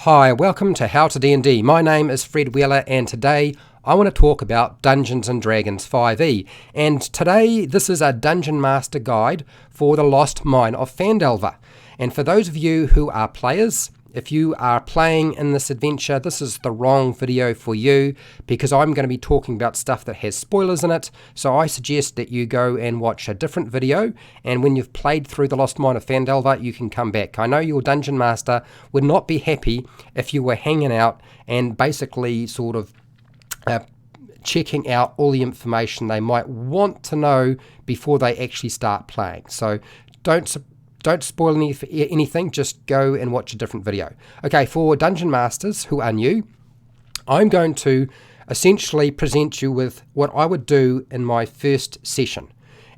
Hi, welcome to HowtoDandD. My name is Fred Wheeler and today I want to talk about Dungeons & Dragons 5e. And today this is a Dungeon Master guide for the Lost Mine of Phandelver. And for those of you who are players, if you are playing in this adventure, this is the wrong video for you because I'm going to be talking about stuff that has spoilers in it. So I suggest that you go and watch a different video, and when you've played through the Lost Mine of Phandelver, you can come back. I know your Dungeon Master would not be happy if you were hanging out and basically sort of checking out all the information they might want to know before they actually start playing. So don't spoil anything, just go and watch a different video. Okay, for Dungeon Masters who are new, I'm going to essentially present you with what I would do in my first session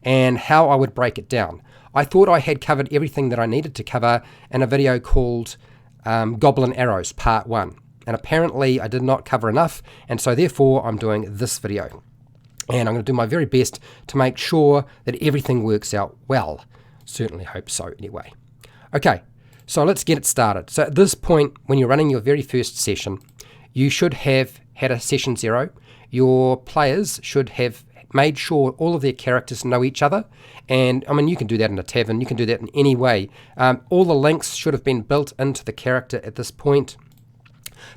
and how I would break it down. I thought I had covered everything that I needed to cover in a video called Goblin Arrows Part 1. And apparently I did not cover enough, and so therefore I'm doing this video. And I'm going to do my very best to make sure that everything works out well. Certainly hope so anyway. Okay, so let's get it started. So at this point, when you're running your very first session, you should have had a session 0. Your players should have made sure all of their characters know each other. And I mean, you can do that in a tavern, you can do that in any way. All the links should have been built into the character at this point.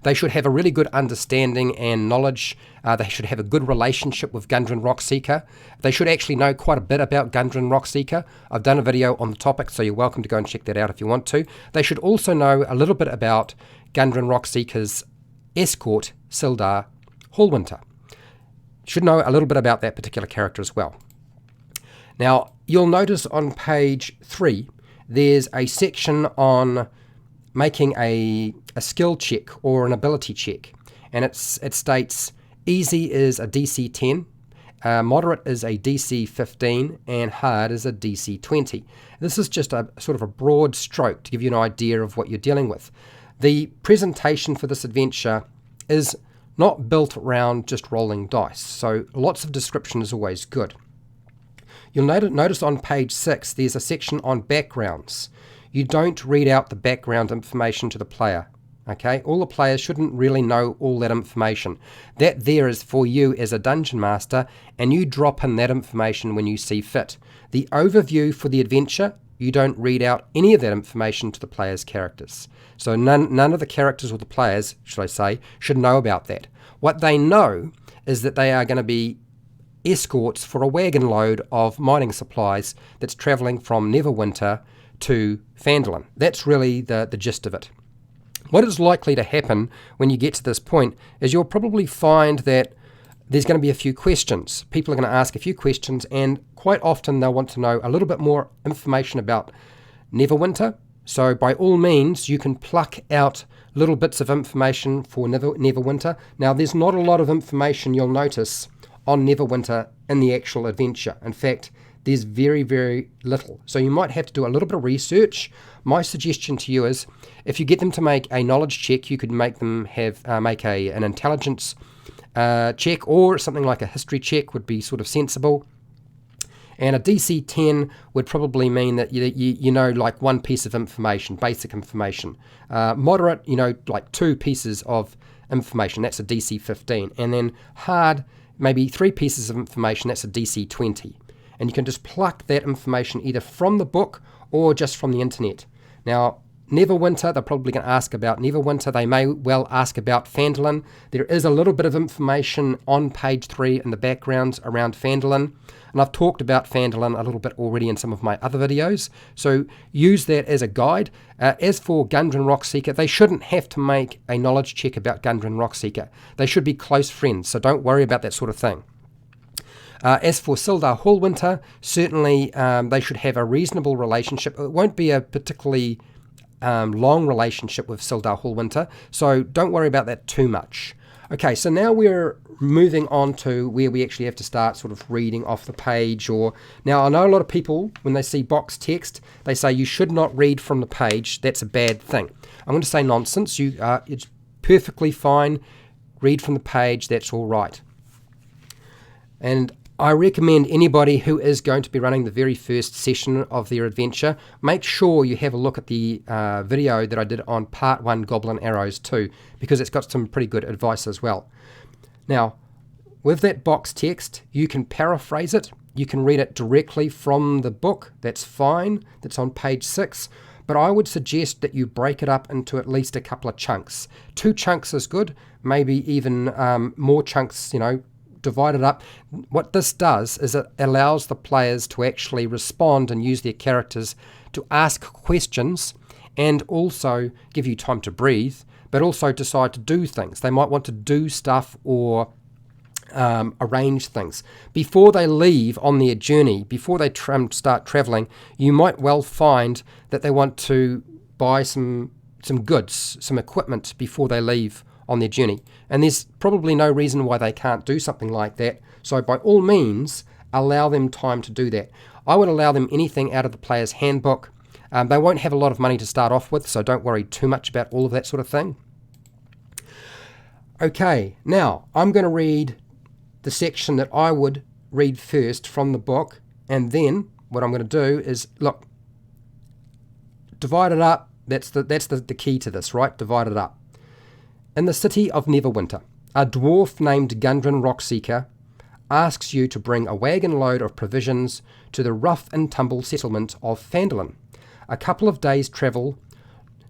They should have a really good understanding and knowledge. They should have a good relationship with Gundren Rockseeker. They should actually know quite a bit about Gundren Rockseeker. I've done a video on the topic, so you're welcome to go and check that out if you want to. They should also know a little bit about Gundren Rockseeker's escort, Sildar Hallwinter. Should know a little bit about that particular character as well. Now, you'll notice on page 3, there's a section on making a skill check or an ability check, and it states easy is a DC 10, moderate is a DC 15, and hard is a DC 20. This is just a sort of a broad stroke to give you an idea of what you're dealing with. The presentation for this adventure is not built around just rolling dice, so lots of description is always good. You'll notice on page 6 there's a section on backgrounds. You don't read out the background information to the player. Okay, all the players shouldn't really know all that information. That there is for you as a Dungeon Master, and you drop in that information when you see fit. The overview for the adventure, you don't read out any of that information to the players' characters. So none of the characters or the players, should I say, should know about that. What they know is that they are going to be escorts for a wagon load of mining supplies that's travelling from Neverwinter to Phandelver. That's really the gist of it. What is likely to happen when you get to this point is you'll probably find that there's going to be a few questions. People are going to ask a few questions, and quite often they'll want to know a little bit more information about Neverwinter. So by all means, you can pluck out little bits of information for Neverwinter. Now, there's not a lot of information you'll notice on Neverwinter in the actual adventure. In fact, there's very, very little. So you might have to do a little bit of research. My suggestion to you is, if you get them to make a knowledge check, you could make them make an intelligence check, or something like a history check would be sort of sensible. And a DC 10 would probably mean that you know like one piece of information, basic information. Moderate, you know, like 2 pieces of information. That's a DC 15. And then hard, maybe 3 pieces of information. That's a DC 20. And you can just pluck that information either from the book or just from the internet. Now, Neverwinter, they're probably going to ask about Neverwinter. They may well ask about Phandelver. There is a little bit of information on page 3 in the backgrounds around Phandelver. And I've talked about Phandelver a little bit already in some of my other videos. So use that as a guide. As for Gundren Rockseeker, they shouldn't have to make a knowledge check about Gundren Rockseeker. They should be close friends, so don't worry about that sort of thing. As for Sildar Hallwinter, certainly they should have a reasonable relationship. It won't be a particularly long relationship with Sildar Hallwinter, so don't worry about that too much. Okay, so now we're moving on to where we actually have to start sort of reading off the page. Now, I know a lot of people, when they see box text, they say you should not read from the page. That's a bad thing. I'm going to say nonsense. It's perfectly fine. Read from the page. That's all right. And I recommend anybody who is going to be running the very first session of their adventure, make sure you have a look at the video that I did on Part 1 Goblin Arrows 2, because it's got some pretty good advice as well. Now, with that box text, you can paraphrase it. You can read it directly from the book. That's fine. That's on page 6. But I would suggest that you break it up into at least a couple of chunks. 2 chunks is good. Maybe even more chunks, divide it up. What this does is it allows the players to actually respond and use their characters to ask questions, and also give you time to breathe, but also decide to do things. They might want to do stuff or arrange things. Before they leave on their journey, before they start traveling, you might well find that they want to buy some goods, some equipment before they leave on their journey. And there's probably no reason why they can't do something like that. So by all means, allow them time to do that. I would allow them anything out of the player's handbook. They won't have a lot of money to start off with, so don't worry too much about all of that sort of thing. Okay, now I'm going to read the section that I would read first from the book, and then what I'm going to do is, look, divide it up. That's the key to this, right? Divide it up. In the city of Neverwinter, a dwarf named Gundren Rockseeker asks you to bring a wagon load of provisions to the rough and tumble settlement of Phandelver, a couple of days' travel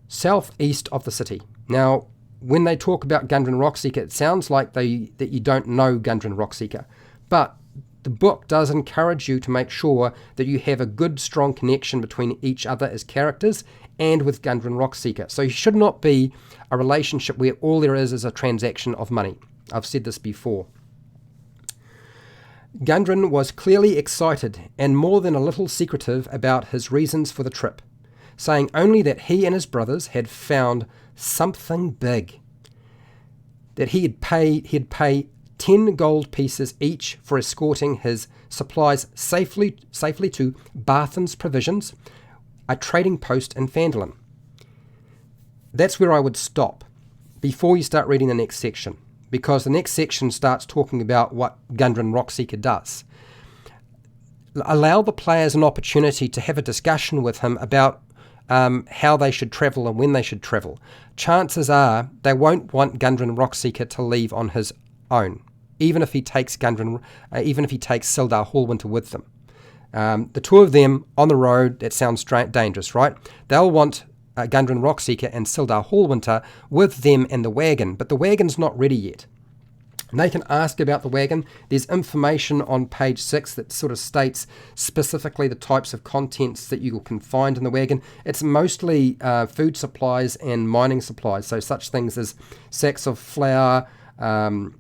southeast of the city. Now, when they talk about Gundren Rockseeker, it sounds like that you don't know Gundren Rockseeker, but the book does encourage you to make sure that you have a good, strong connection between each other as characters and with Gundren Rockseeker. So you should not be a relationship where all there is a transaction of money. I've said this before. Gundren was clearly excited and more than a little secretive about his reasons for the trip, saying only that he and his brothers had found something big, that he'd pay 10 gold pieces each for escorting his supplies safely to Barthen's Provisions, a trading post in Phandelver. That's where I would stop before you start reading the next section, because the next section starts talking about what Gundren Rockseeker does. Allow the players an opportunity to have a discussion with him about how they should travel and when they should travel. Chances are they won't want Gundren Rockseeker to leave on his own, even if he takes Sildar Hallwinter with them. The two of them on the road, that sounds dangerous, right? They'll want Gundren Rockseeker and Sildar Hallwinter with them and the wagon, but the wagon's not ready yet. And they can ask about the wagon. There's information on page 6 that sort of states specifically the types of contents that you can find in the wagon. It's mostly food supplies and mining supplies, so such things as sacks of flour,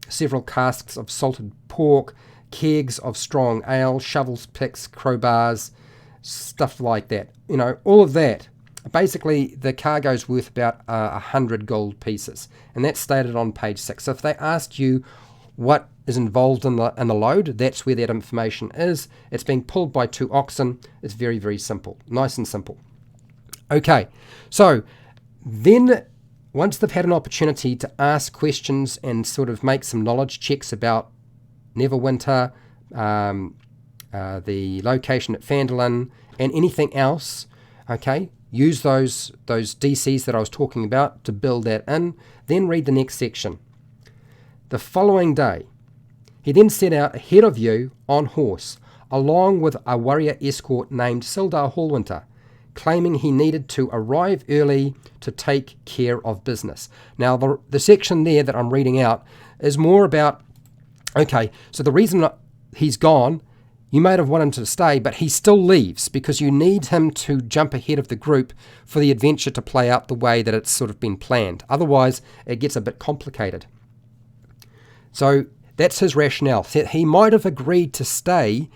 several casks of salted pork, kegs of strong ale, shovels, picks, crowbars, stuff like that. All of that. Basically, the cargo's worth about 100 gold pieces, and that's stated on page 6. So if they ask you what is involved in the load, that's where that information is. It's being pulled by 2 oxen. It's very, very simple. Nice and simple. Okay, so then once they've had an opportunity to ask questions and sort of make some knowledge checks about Neverwinter, the location at Phandelver, and anything else, okay, use those DCs that I was talking about to build that in. Then read the next section. The following day, he then set out ahead of you on horse, along with a warrior escort named Sildar Hallwinter, claiming he needed to arrive early to take care of business. Now, the section there that I'm reading out is more about, okay, so the reason he's gone, you might have wanted him to stay, but he still leaves because you need him to jump ahead of the group for the adventure to play out the way that it's sort of been planned. Otherwise, it gets a bit complicated. So that's his rationale. He might have agreed to stay,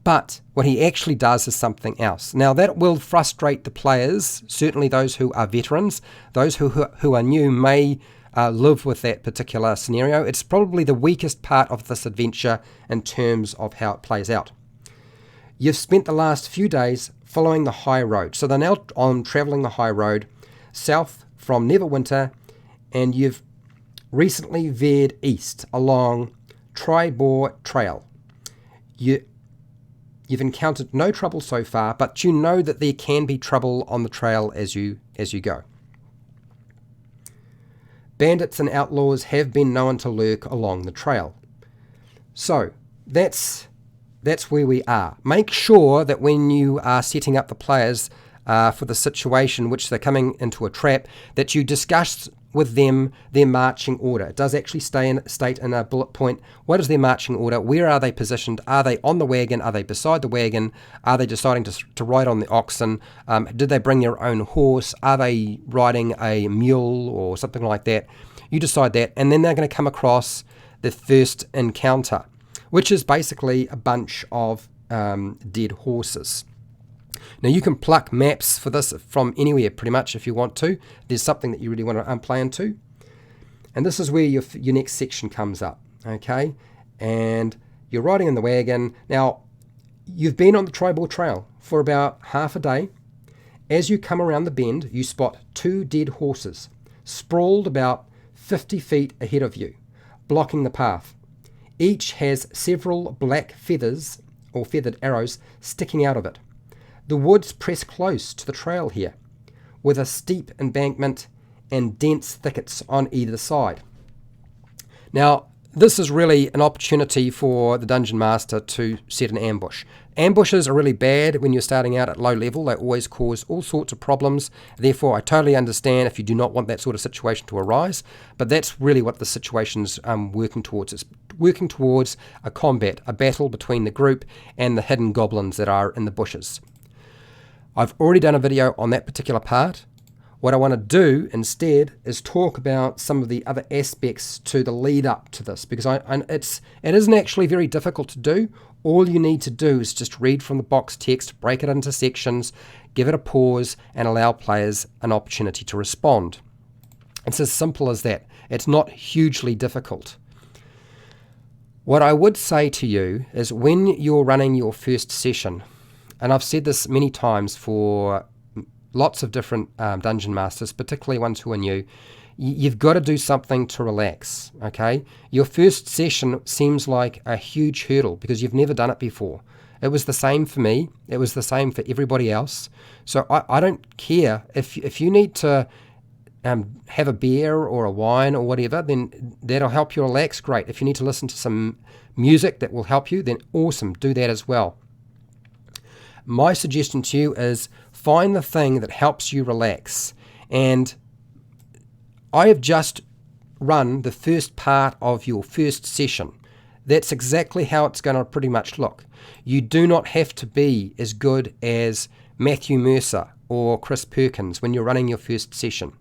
but what he actually does is something else. Now, that will frustrate the players, certainly those who are veterans. Those who are new may live with that particular scenario. It's probably the weakest part of this adventure in terms of how it plays out. You've spent the last few days following the high road. So they're now on travelling the high road south from Neverwinter, and you've recently veered east along Tribor Trail. you've encountered no trouble so far, but you know that there can be trouble on the trail as you go. Bandits and outlaws have been known to lurk along the trail. So that's where we are. Make sure that when you are setting up the players for the situation which they're coming into a trap, that you discuss with them their marching order. It does actually state in a bullet point, what is their marching order? Where are they positioned? Are they on the wagon? Are they beside the wagon? Are they deciding to ride on the oxen? Did they bring their own horse? Are they riding a mule or something like that? You decide that, and then they're going to come across the first encounter, which is basically a bunch of dead horses. Now you can pluck maps for this from anywhere pretty much if you want to. There's something that you really want to play into. And this is where your next section comes up, okay? And you're riding in the wagon. Now, you've been on the tribal trail for about half a day. As you come around the bend, you spot 2 dead horses, sprawled about 50 feet ahead of you, blocking the path. Each has several black feathers or feathered arrows sticking out of it. The woods press close to the trail here, with a steep embankment and dense thickets on either side. Now, this is really an opportunity for the Dungeon Master to set an ambush. Ambushes are really bad when you're starting out at low level. They always cause all sorts of problems. Therefore, I totally understand if you do not want that sort of situation to arise, but that's really what the situation's working towards. It's working towards a combat, a battle between the group and the hidden goblins that are in the bushes. I've already done a video on that particular part. What I want to do instead is talk about some of the other aspects to the lead up to this, because it isn't actually very difficult to do. All you need to do is just read from the box text, break it into sections, give it a pause, and allow players an opportunity to respond. It's as simple as that. It's not hugely difficult. What I would say to you is when you're running your first session, and I've said this many times for lots of different Dungeon Masters, particularly ones who are new, you've got to do something to relax, okay? Your first session seems like a huge hurdle because you've never done it before. It was the same for me. It was the same for everybody else. So I don't care. If you need to have a beer or a wine or whatever, then that'll help you relax, great. If you need to listen to some music that will help you, then awesome, do that as well. My suggestion to you is find the thing that helps you relax. And I have just run the first part of your first session. That's exactly how it's going to pretty much look. You do not have to be as good as Matthew Mercer or Chris Perkins when you're running your first session.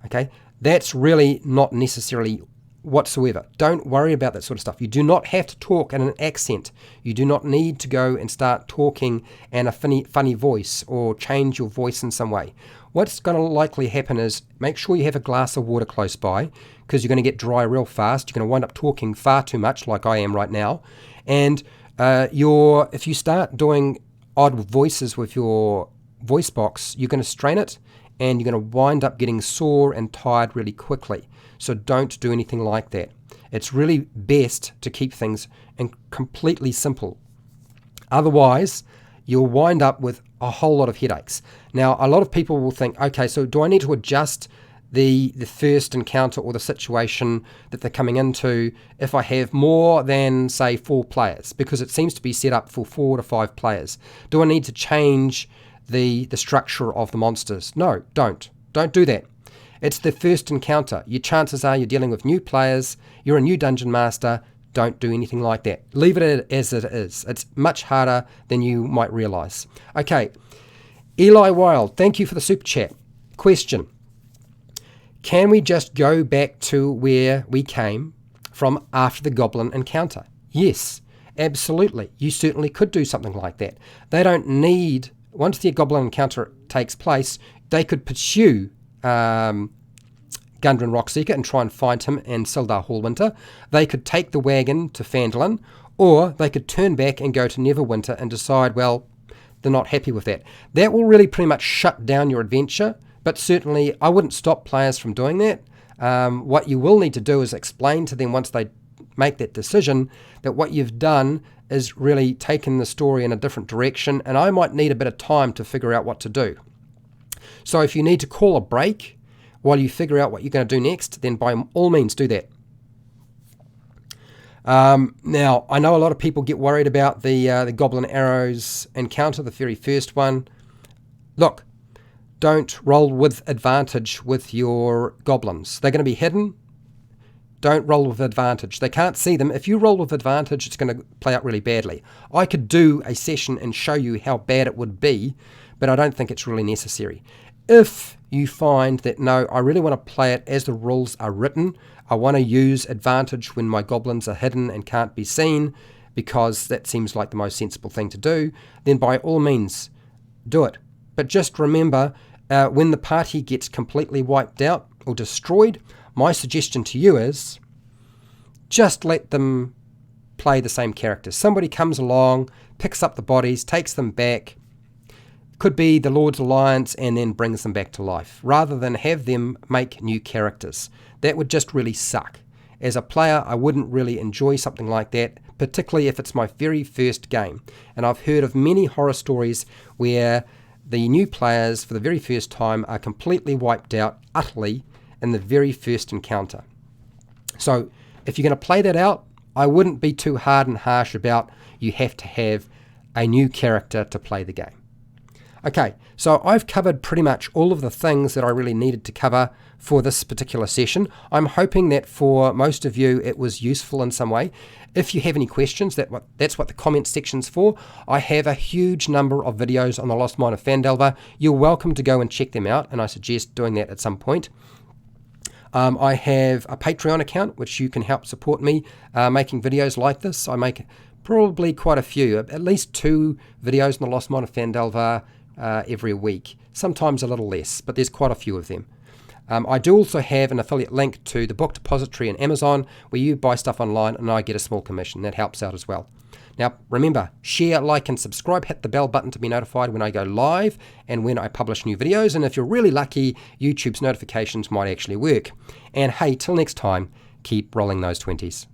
Okay? That's really not necessarily whatsoever. Don't worry about that sort of stuff. You do not have to talk in an accent. You do not need to go and start talking in a funny voice or change your voice in some way. What's going to likely happen is make sure you have a glass of water close by, because you're going to get dry real fast. You're going to wind up talking far too much like I am right now. And if you start doing odd voices with your voice box, you're going to strain it and you're going to wind up getting sore and tired really quickly. So don't do anything like that. It's really best to keep things completely simple. Otherwise, you'll wind up with a whole lot of headaches. Now, a lot of people will think, okay, so do I need to adjust the first encounter or the situation that they're coming into if I have more than, say, 4 players? Because it seems to be set up for 4 to 5 players. Do I need to change the structure of the monsters? No, don't. Don't do that. It's the first encounter. Your chances are you're dealing with new players, you're a new Dungeon Master. Don't do anything like that. Leave it as it is. It's much harder than you might realise. Okay, Eli Wild, thank you for the super chat. Question: can we just go back to where we came from after the goblin encounter? Yes, absolutely. You certainly could do something like that. They don't need, once the goblin encounter takes place, they could pursue Gundren Rockseeker and try and find him and Sildar Hallwinter. They could take the wagon to Phandelver, or they could turn back and go to Neverwinter and decide, well, they're not happy with that. That will really pretty much shut down your adventure, but certainly I wouldn't stop players from doing that. What you will need to do is explain to them once they make that decision that what you've done is really taking the story in a different direction, and I might need a bit of time to figure out what to do. So if you need to call a break while you figure out what you're going to do next, then by all means do that. Now, I know a lot of people get worried about the Goblin Arrows encounter, the very first one. Look, don't roll with advantage with your goblins. They're going to be hidden. Don't roll with advantage. They can't see them. If you roll with advantage, it's going to play out really badly. I could do a session and show you how bad it would be, but I don't think it's really necessary. If you find that, no, I really want to play it as the rules are written, I want to use advantage when my goblins are hidden and can't be seen, because that seems like the most sensible thing to do, then by all means, do it. But just remember, when the party gets completely wiped out or destroyed, my suggestion to you is just let them play the same characters. Somebody comes along, picks up the bodies, takes them back. Could be the Lord's Alliance, and then brings them back to life, rather than have them make new characters. That would just really suck. As a player, I wouldn't really enjoy something like that, particularly if it's my very first game. And I've heard of many horror stories where the new players for the very first time are completely wiped out utterly in the very first encounter. So if you're going to play that out, I wouldn't be too hard and harsh about you have to have a new character to play the game. Okay, so I've covered pretty much all of the things that I really needed to cover for this particular session. I'm hoping that for most of you it was useful in some way. If you have any questions, that's what the comments section's for. I have a huge number of videos on the Lost Mine of Phandelver. You're welcome to go and check them out, and I suggest doing that at some point. I have a Patreon account which you can help support me making videos like this. I make probably quite a few, at least 2 videos on the Lost Mine of Phandelver every week, sometimes a little less, but there's quite a few of them. I do also have an affiliate link to the book depository and Amazon, where you buy stuff online and I get a small commission. That helps out as well. Now remember, share, like and subscribe, hit the bell button to be notified when I go live and when I publish new videos, and if you're really lucky, YouTube's notifications might actually work. And hey, till next time, keep rolling those 20s.